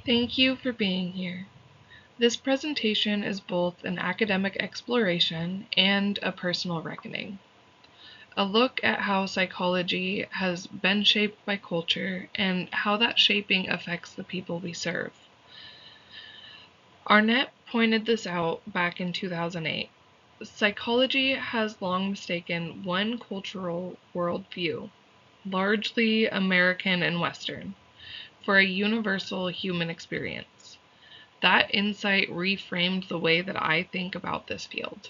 Thank you for being here. This presentation is both an academic exploration and a personal reckoning. A look at how psychology has been shaped by culture and how that shaping affects the people we serve. Arnett pointed this out back in 2008. Psychology has long mistaken one cultural worldview, largely American and Western, for a universal human experience. That insight reframed the way that I think about this field.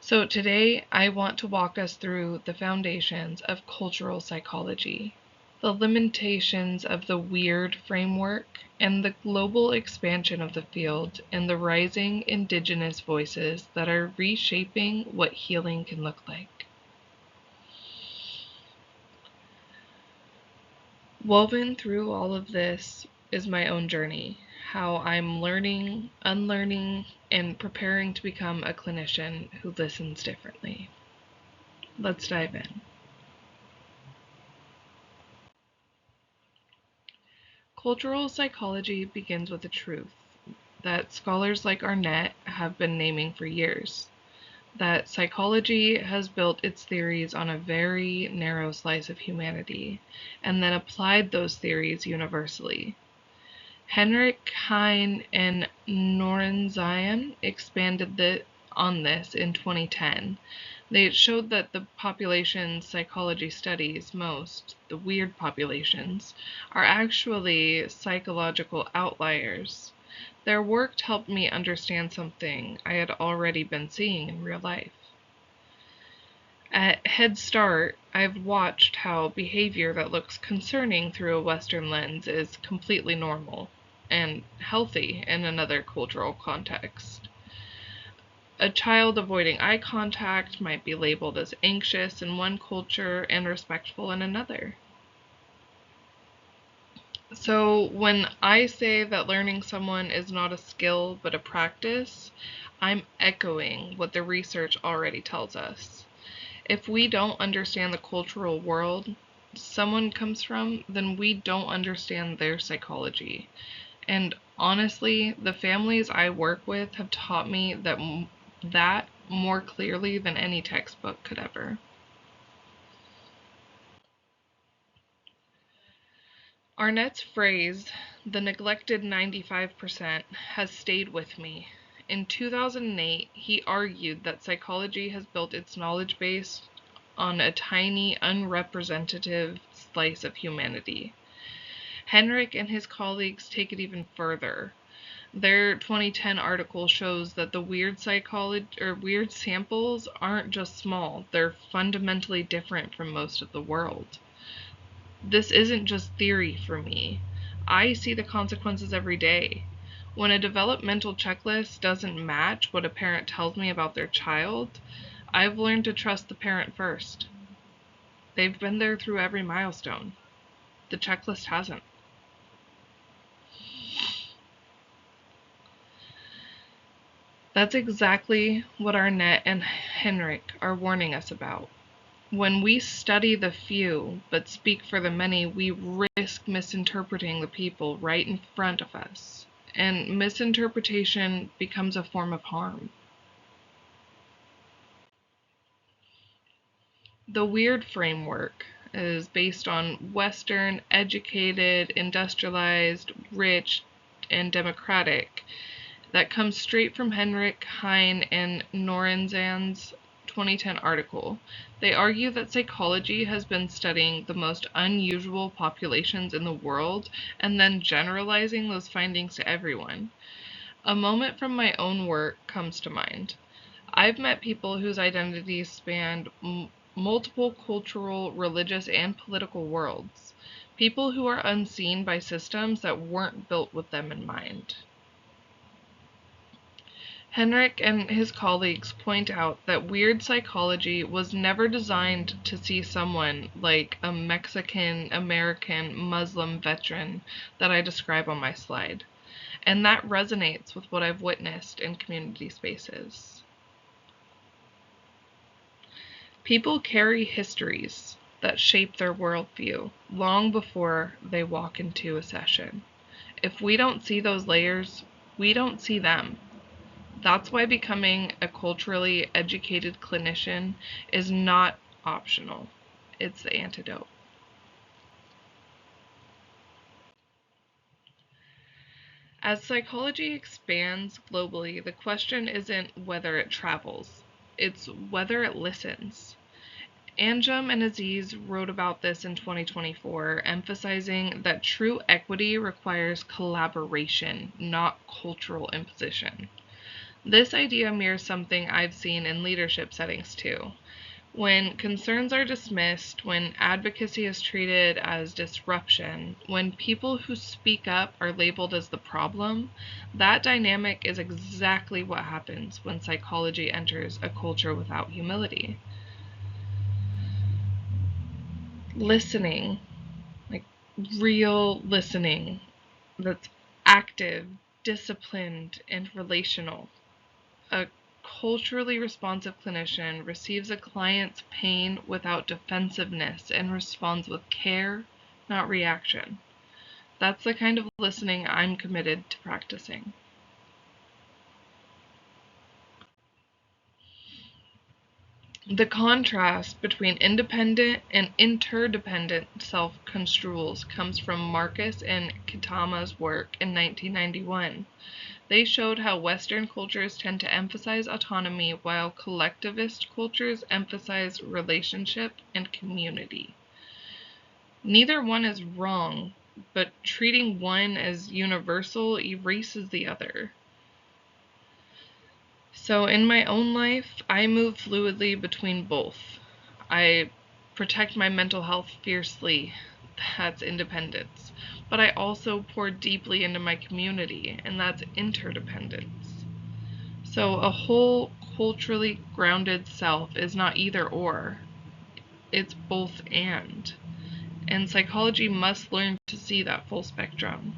So today, I want to walk us through the foundations of cultural psychology, the limitations of the weird framework, and the global expansion of the field and the rising indigenous voices that are reshaping what healing can look like. Woven through all of this is my own journey, how I'm learning, unlearning, and preparing to become a clinician who listens differently. Let's dive in. Cultural psychology begins with a truth that scholars like Arnett have been naming for years, that psychology has built its theories on a very narrow slice of humanity, and then applied those theories universally. Henrik Heine and Norenzayan expanded on this in 2010. They showed that the populations psychology studies most, the weird populations, are actually psychological outliers. Their work helped me understand something I had already been seeing in real life. At Head Start, I've watched how behavior that looks concerning through a Western lens is completely normal and healthy in another cultural context. A child avoiding eye contact might be labeled as anxious in one culture and respectful in another. So when I say that learning someone is not a skill but a practice, I'm echoing what the research already tells us. If we don't understand the cultural world someone comes from, then we don't understand their psychology. And honestly, the families I work with have taught me that more clearly than any textbook could ever. Arnett's phrase, the neglected 95%, has stayed with me. In 2008, he argued that psychology has built its knowledge base on a tiny, unrepresentative slice of humanity. Henrik and his colleagues take it even further. Their 2010 article shows that the weird samples aren't just small, they're fundamentally different from most of the world. This isn't just theory for me. I see the consequences every day. When a developmental checklist doesn't match what a parent tells me about their child, I've learned to trust the parent first. They've been there through every milestone. The checklist hasn't. That's exactly what Arnett and Henrik are warning us about. When we study the few but speak for the many, we risk misinterpreting the people right in front of us, and misinterpretation becomes a form of harm. The weird framework is based on Western, educated, industrialized, rich, and democratic that comes straight from Henrik Heine and Norenzan's 2010 article. They argue that psychology has been studying the most unusual populations in the world and then generalizing those findings to everyone. A moment from my own work comes to mind. I've met people whose identities spanned multiple cultural, religious, and political worlds. People who are unseen by systems that weren't built with them in mind. Henrik and his colleagues point out that weird psychology was never designed to see someone like a Mexican American Muslim veteran that I describe on my slide, and that resonates with what I've witnessed in community spaces. People carry histories that shape their worldview long before they walk into a session. If we don't see those layers, we don't see them. That's why becoming a culturally educated clinician is not optional. It's the antidote. As psychology expands globally, the question isn't whether it travels, it's whether it listens. Anjum and Aziz wrote about this in 2024, emphasizing that true equity requires collaboration, not cultural imposition. This idea mirrors something I've seen in leadership settings too. When concerns are dismissed, when advocacy is treated as disruption, when people who speak up are labeled as the problem, that dynamic is exactly what happens when psychology enters a culture without humility. Listening, like real listening, that's active, disciplined, and relational. A culturally responsive clinician receives a client's pain without defensiveness and responds with care, not reaction. That's the kind of listening I'm committed to practicing. The contrast between independent and interdependent self-construals comes from Markus and Kitayama's work in 1991. They showed how Western cultures tend to emphasize autonomy while collectivist cultures emphasize relationship and community. Neither one is wrong, but treating one as universal erases the other. So in my own life, I move fluidly between both. I protect my mental health fiercely. That's independence. But I also pour deeply into my community, and that's interdependence. So a whole culturally grounded self is not either or. It's both and. And psychology must learn to see that full spectrum.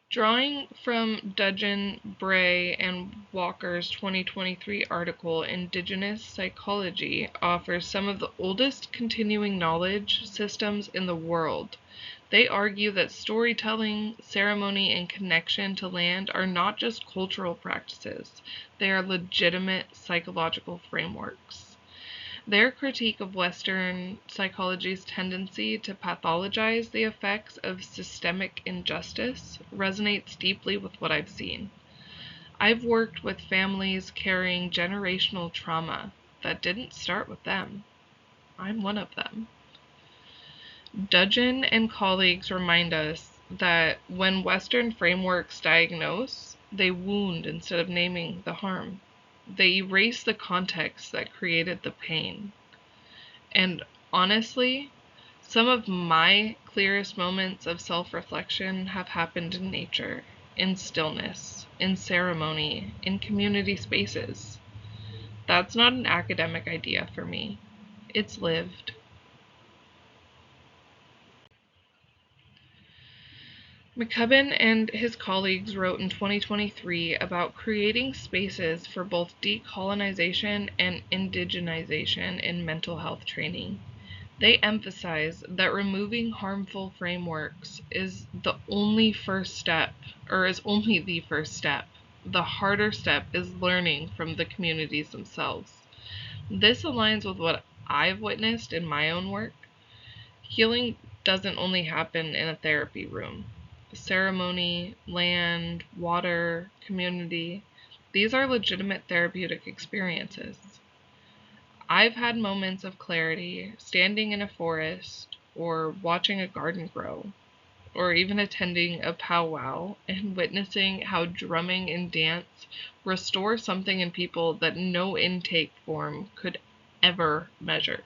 Drawing from Dudgeon, Bray, and Walker's 2023 article, Indigenous Psychology offers some of the oldest continuing knowledge systems in the world. They argue that storytelling, ceremony, and connection to land are not just cultural practices, they are legitimate psychological frameworks. Their critique of Western psychology's tendency to pathologize the effects of systemic injustice resonates deeply with what I've seen. I've worked with families carrying generational trauma that didn't start with them. I'm one of them. Dudgeon and colleagues remind us that when Western frameworks diagnose, they wound instead of naming the harm. They erase the context that created the pain. And honestly, some of my clearest moments of self-reflection have happened in nature, in stillness, in ceremony, in community spaces. That's not an academic idea for me. It's lived. McCubbin and his colleagues wrote in 2023 about creating spaces for both decolonization and indigenization in mental health training. They emphasize that removing harmful frameworks is the only first step, or is only the first step. The harder step is learning from the communities themselves. This aligns with what I've witnessed in my own work. Healing doesn't only happen in a therapy room. Ceremony, land, water, community, these are legitimate therapeutic experiences. I've had moments of clarity standing in a forest, or watching a garden grow, or even attending a powwow and witnessing how drumming and dance restore something in people that no intake form could ever measure.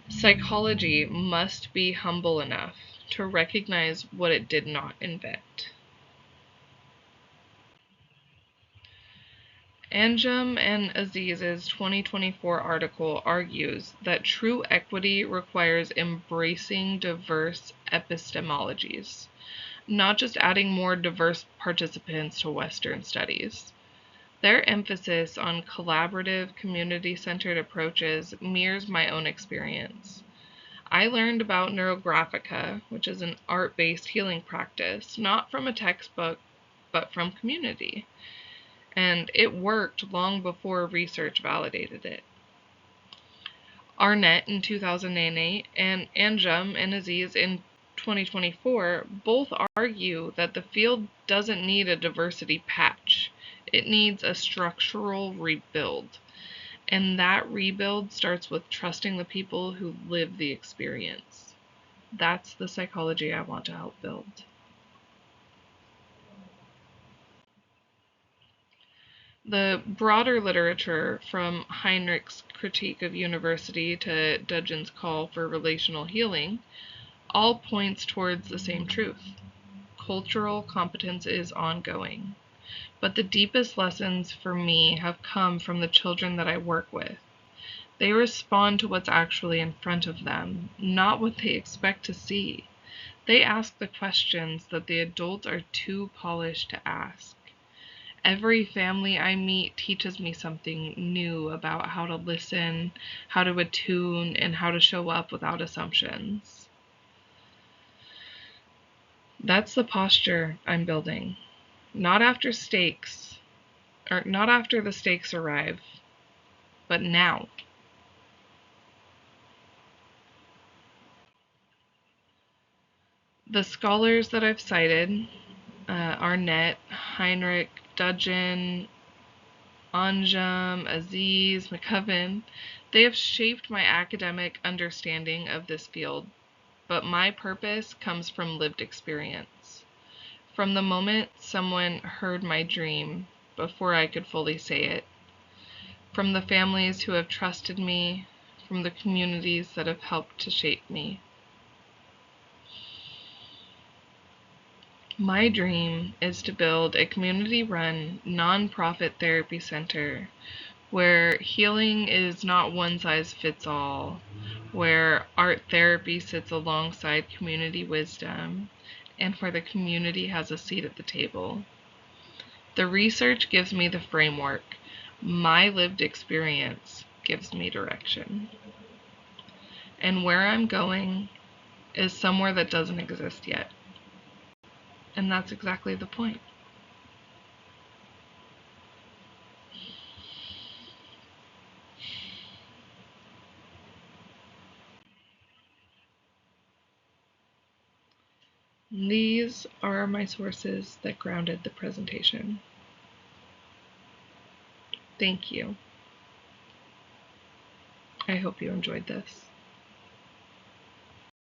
Psychology must be humble enough to recognize what it did not invent. Anjum and Aziz's 2024 article argues that true equity requires embracing diverse epistemologies, not just adding more diverse participants to Western studies. Their emphasis on collaborative, community-centered approaches mirrors my own experience. I learned about neurographica, which is an art-based healing practice, not from a textbook, but from community. And it worked long before research validated it. Arnett in 2008 and Anjum and Aziz in 2024 both argue that the field doesn't need a diversity patch. It needs a structural rebuild. And that rebuild starts with trusting the people who live the experience. That's the psychology I want to help build. The broader literature, from Heinrich's critique of university to Dudgeon's call for relational healing, all points towards the same truth. Cultural competence is ongoing. But the deepest lessons for me have come from the children that I work with. They respond to what's actually in front of them, not what they expect to see. They ask the questions that the adults are too polished to ask. Every family I meet teaches me something new about how to listen, how to attune, and how to show up without assumptions. That's the posture I'm building. Not after the stakes arrive, but now. The scholars that I've cited, Arnett, Heinrich, Dudgeon, Anjum, Aziz, McCoven, they have shaped my academic understanding of this field, but my purpose comes from lived experience. From the moment someone heard my dream before I could fully say it, from the families who have trusted me, from the communities that have helped to shape me. My dream is to build a community-run, nonprofit therapy center where healing is not one size fits all, where art therapy sits alongside community wisdom, and where the community has a seat at the table. The research gives me the framework. My lived experience gives me direction. And where I'm going is somewhere that doesn't exist yet. And that's exactly the point. These are my sources that grounded the presentation. Thank you. I hope you enjoyed this.